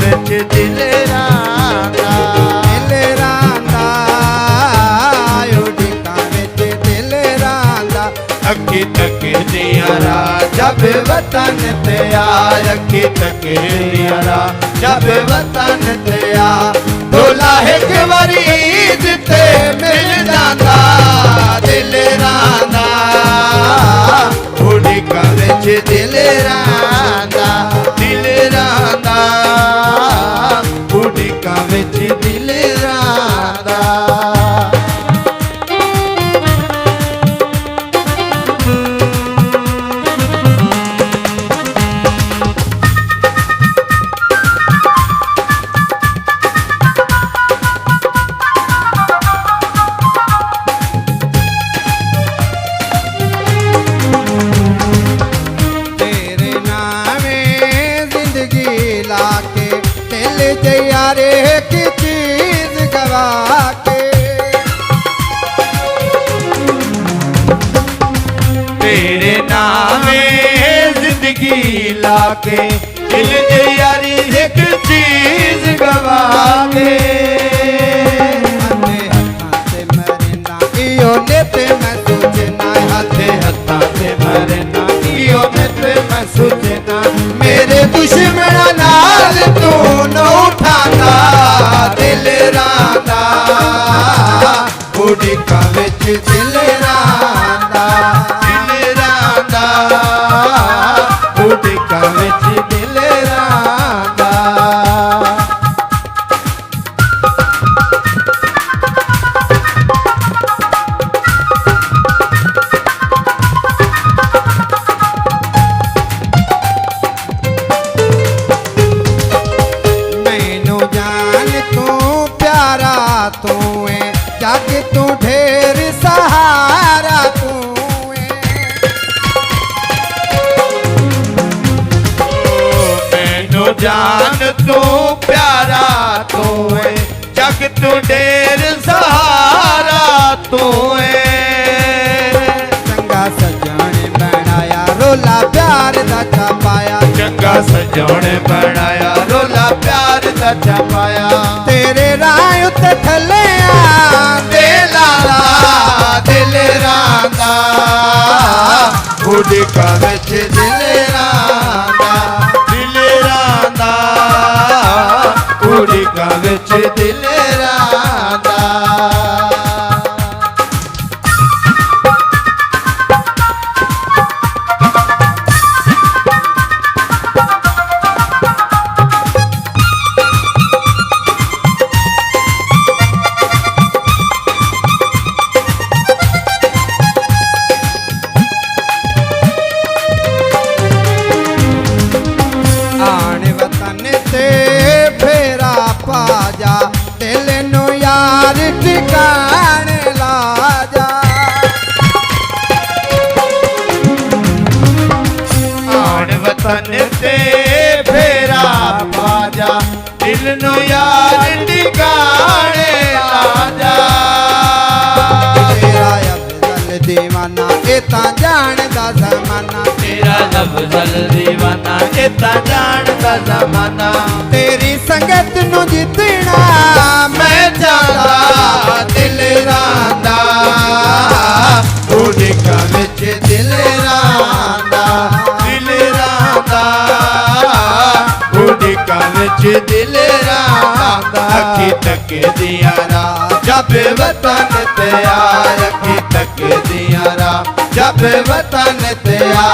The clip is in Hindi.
विच दिल रांदा, दिल रांदा उड़िका विच दिल रांदा। अखी तकदियां राह जब वतन ते आ, अखी तकदियां राह जब वतन ते आ, ढोला एक वारी ईद ते मिल जांदा दिल रांदा, उड़िका विच दिल रांदा, दिल रांदा, उड़िका विच दिल रांदा। तेरे नामे जिंदगी लाके दिल जयारे की चीज गवा के। तेरे नामे जिंदगी लाके दिल दी यारी एक चीज गवा के। हथे हथा से मरना इयो नित मैं सोचना, मेरे दुश्मना नाल तू न उठाना दिल रांदा, उड़िका विच दिल रांदा, दिल रांदा, उड़िका विच दिल रांदा। मैनू जान तू प्यारा तू है, जग तू ढेर सहारा तू है। मैनू जान तू प्यारा तू है, जग तू ढेर सहारा तू है। चंगा सजण बनाया रोला प्यार दा छपाया, चंगा सजण बनाया रोला प्यार दा छपाया। तेरे राह उत्ते थले दे लाला दिल रांदा, उड़िका विच दिल रांदा, दिल रांदा, उड़िका विच दिल रांदा। आण वतन ते फेरा पा जा, दिल नु यार ठिकाने ला जा। आण वतन ते फेरा पाजा, दिल नु यार ठिकाने ला जा। तेरा अफजल दीवाना एता जानदा ज़माना, तेरा अफजल दीवाना इतना जानदा ज़माना। तेरी संगत नु जितना मैं चाहता दिल रांदा, उड़िका विच दिल रांदा, दिल रांदा, उड़िका विच दिल रांदा। अखी तकदियां राह जब वतन ते आ, अखी तकदियां राह जब वतन ते आ,